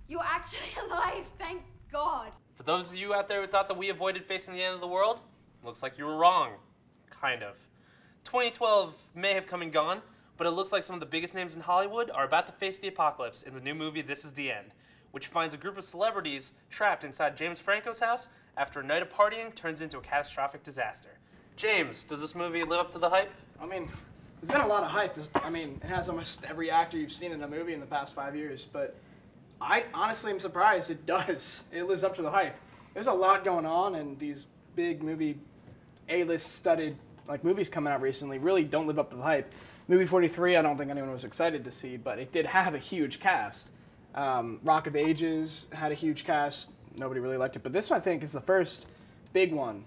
You're actually alive, thank God. For those of you out there who thought that we avoided facing the end of the world, looks like you were wrong. Kind of. 2012 may have come and gone, but it looks like some of the biggest names in Hollywood are about to face the apocalypse in the new movie This Is the End, which finds a group of celebrities trapped inside James Franco's house after a night of partying turns into a catastrophic disaster. James, does this movie live up to the hype? I mean, there's been a lot of hype. It has almost every actor you've seen in a movie in the past 5 years, but I honestly am surprised it does. It lives up to the hype. There's a lot going on, and these big movie, A-list studded movies coming out recently really don't live up to the hype. Movie 43, I don't think anyone was excited to see, but it did have a huge cast. Rock of Ages had a huge cast. Nobody really liked it, but this one I think is the first big one.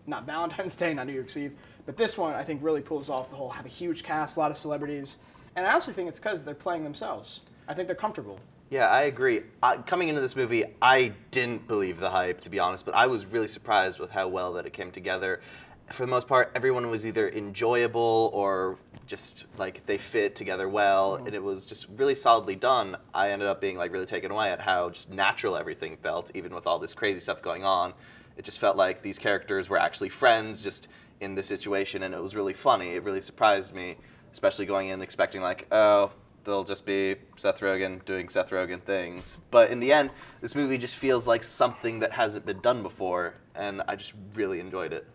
Not Valentine's Day, not New Year's Eve, but this one I think really pulls off the whole have a huge cast, a lot of celebrities, and I also think it's because they're playing themselves. I think they're comfortable. Yeah, I agree. Coming into this movie, I didn't believe the hype, to be honest, but I was really surprised with how well that it came together. For the most part, everyone was either enjoyable or just they fit together well, and it was just really solidly done. I ended up being really taken away at how just natural everything felt, even with all this crazy stuff going on. It just felt like these characters were actually friends just in this situation, and it was really funny. It really surprised me, especially going in expecting oh, they'll just be Seth Rogen doing Seth Rogen things. But in the end, this movie just feels like something that hasn't been done before, and I just really enjoyed it.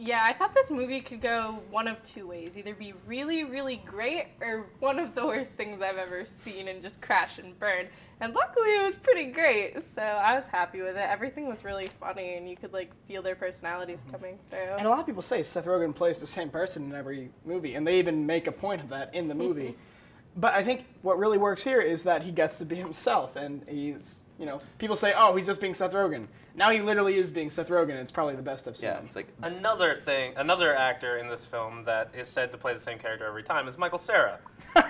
Yeah, I thought this movie could go one of two ways. Either be really, really great, or one of the worst things I've ever seen and just crash and burn. And luckily it was pretty great, so I was happy with it. Everything was really funny, and you could feel their personalities coming through. And a lot of people say Seth Rogen plays the same person in every movie, and they even make a point of that in the movie. But I think what really works here is that he gets to be himself, and he's, people say, oh, he's just being Seth Rogen. Now he literally is being Seth Rogen, and it's probably the best I've seen. Yeah, it's another actor in this film that is said to play the same character every time is Michael Cera.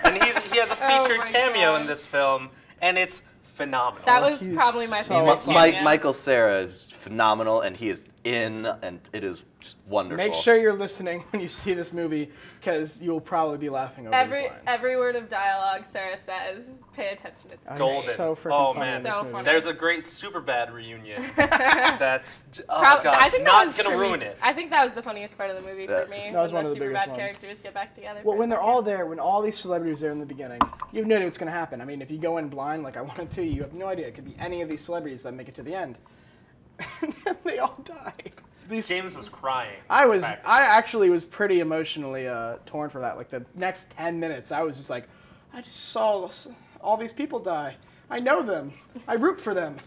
And he has a featured cameo in this film, and it's phenomenal. That was probably my favorite cameo. Michael Cera is phenomenal, and he is in, and it is just wonderful. Make sure you're listening when you see this movie, because you'll probably be laughing over these lines. Every word of dialogue Cera says, pay attention. It's golden. So freaking funny in this so movie. funny. There's a great Superbad reunion. That's not gonna ruin it. I think that was the funniest part of the movie for me. That was one of the biggest Superbad ones. characters get back together. Well, when they're all there, when all these celebrities are there in the beginning, you have no idea what's going to happen. I mean, if you go in blind like I wanted to, you have no idea. It could be any of these celebrities that make it to the end. And then they all die. James was crying. I actually was pretty emotionally torn for that. The next 10 minutes, I was just I just saw all these people die. I know them. I root for them.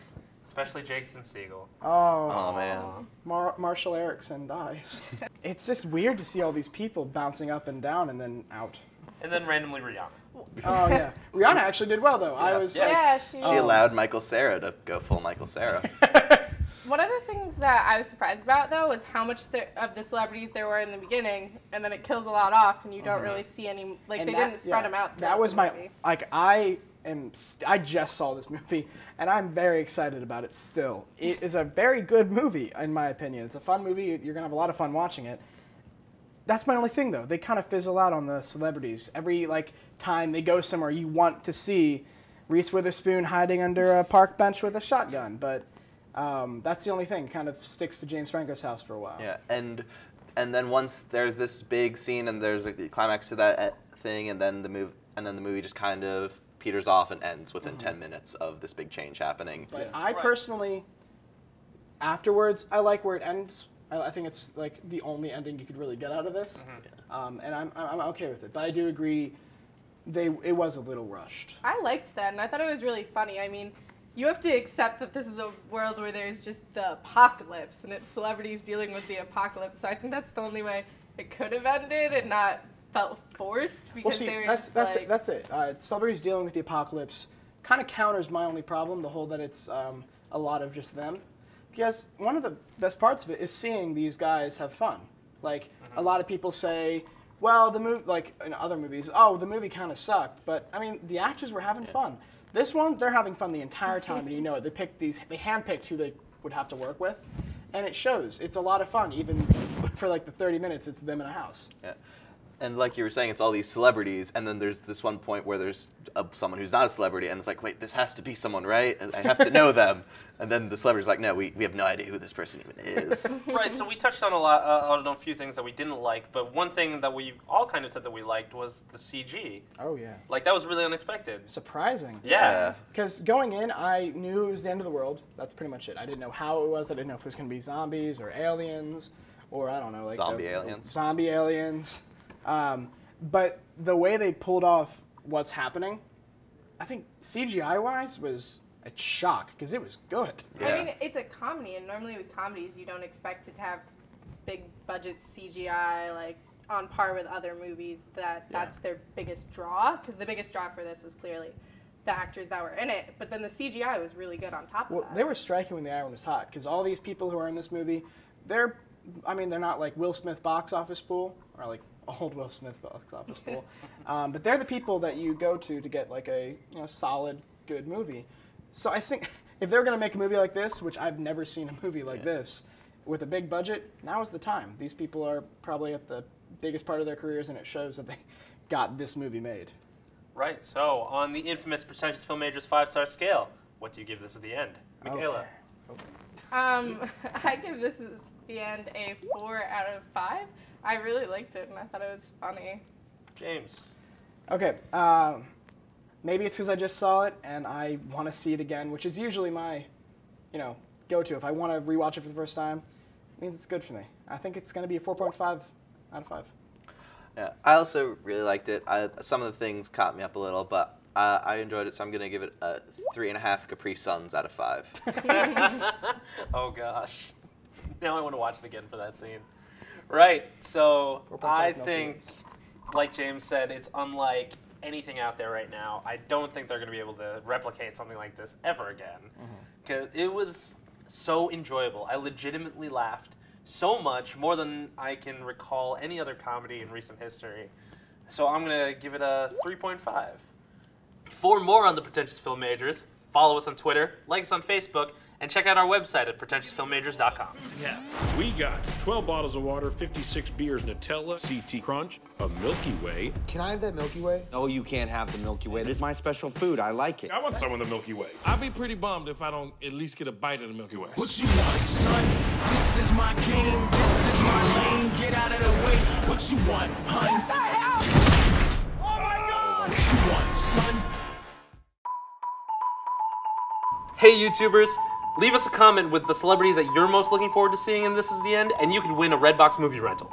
Especially Jason Segel. Oh man. Marshall Erickson dies. It's just weird to see all these people bouncing up and down and then out. And then randomly Rihanna. Oh yeah, Rihanna actually did well though. Yeah. She allowed Michael Cera to go full Michael Cera. One of the things that I was surprised about, though, was how much of the celebrities there were in the beginning, and then it kills a lot off, and you don't really see any, they didn't spread them out. That was my, I just saw this movie, and I'm very excited about it still. It is a very good movie, in my opinion. It's a fun movie. You're going to have a lot of fun watching it. That's my only thing, though. They kind of fizzle out on the celebrities. Every, time they go somewhere, you want to see Reese Witherspoon hiding under a park bench with a shotgun, but that's the only thing. Kind of sticks to James Franco's house for a while. Yeah, and then once there's this big scene and there's a climax to that thing, and then the movie just kind of peters off and ends within 10 minutes of this big change happening. But I personally, afterwards, I like where it ends. I think it's the only ending you could really get out of this, and I'm okay with it. But I do agree, it was a little rushed. I liked that, and I thought it was really funny. I mean, you have to accept that this is a world where there's just the apocalypse, and it's celebrities dealing with the apocalypse. So I think that's the only way it could have ended and not felt forced, because they were that's it. Celebrities dealing with the apocalypse kind of counters my only problem, the whole that it's a lot of just them. Because one of the best parts of it is seeing these guys have fun. A lot of people say, well, the movie, like in other movies, oh, the movie kind of sucked. But I mean, the actors were having fun. This one, they're having fun the entire time, and you know it. They handpicked who they would have to work with, and it shows. It's a lot of fun, even for like the 30 minutes. It's them in a house. Yeah. And like you were saying, it's all these celebrities, and then there's this one point where there's someone who's not a celebrity, and it's like, wait, this has to be someone, right? I have to know them. And then the celebrity's like, no, we have no idea who this person even is. Right, so we touched on on a few things that we didn't like, but one thing that we all kind of said that we liked was the CG. Oh, yeah. Like, that was really unexpected. Surprising. Yeah. Because going in, I knew it was the end of the world. That's pretty much it. I didn't know how it was. I didn't know if it was going to be zombies or aliens or, I don't know. Like Zombie aliens. Zombie aliens. But the way they pulled off what's happening, I think CGI-wise was a shock because it was good. Yeah. I mean, it's a comedy, and normally with comedies, you don't expect it to have big budget CGI like on par with other movies. That's their biggest draw, because the biggest draw for this was clearly the actors that were in it. But then the CGI was really good on top of that. They were striking when the iron was hot because all these people who are in this movie, they're not like Will Smith box office pool or like old Will Smith box office pool, but they're the people that you go to get like a solid, good movie. So I think if they're going to make a movie like this, which I've never seen a movie like this, with a big budget, now is the time. These people are probably at the biggest part of their careers, and it shows that they got this movie made. Right, so on the infamous Pretentious Film Majors 5-star scale, what do you give this at the end? Michaela? Okay. I give this at the end a 4 out of 5. I really liked it, and I thought it was funny. James? Okay, maybe it's because I just saw it, and I want to see it again, which is usually my, go-to. If I want to rewatch it for the first time, it means it's good for me. I think it's going to be a 4.5 out of 5. Yeah, I also really liked it. Some of the things caught me up a little, but I enjoyed it, so I'm going to give it a 3.5 Capri Suns out of 5. Oh, gosh. Now I want to watch it again for that scene. Right, so I think, like James said, it's unlike anything out there right now. I don't think they're going to be able to replicate something like this ever again. Because it was so enjoyable. I legitimately laughed so much, more than I can recall any other comedy in recent history. So I'm going to give it a 3.5. For more on the Pretentious Film Majors, follow us on Twitter, like us on Facebook, and check out our website at pretentiousfilmmajors.com. Yeah. We got 12 bottles of water, 56 beers, Nutella, CT Crunch, a Milky Way. Can I have that Milky Way? No, you can't have the Milky Way. It's my special food. I like it. I want some of the Milky Way. I'd be pretty bummed if I don't at least get a bite of the Milky Way. What you want, son? This is my game. This is my lane. Get out of the way. What you want, hun? What the hell? Oh my God! What you want, son? Hey, YouTubers. Leave us a comment with the celebrity that you're most looking forward to seeing in This Is the End, and you can win a Redbox movie rental.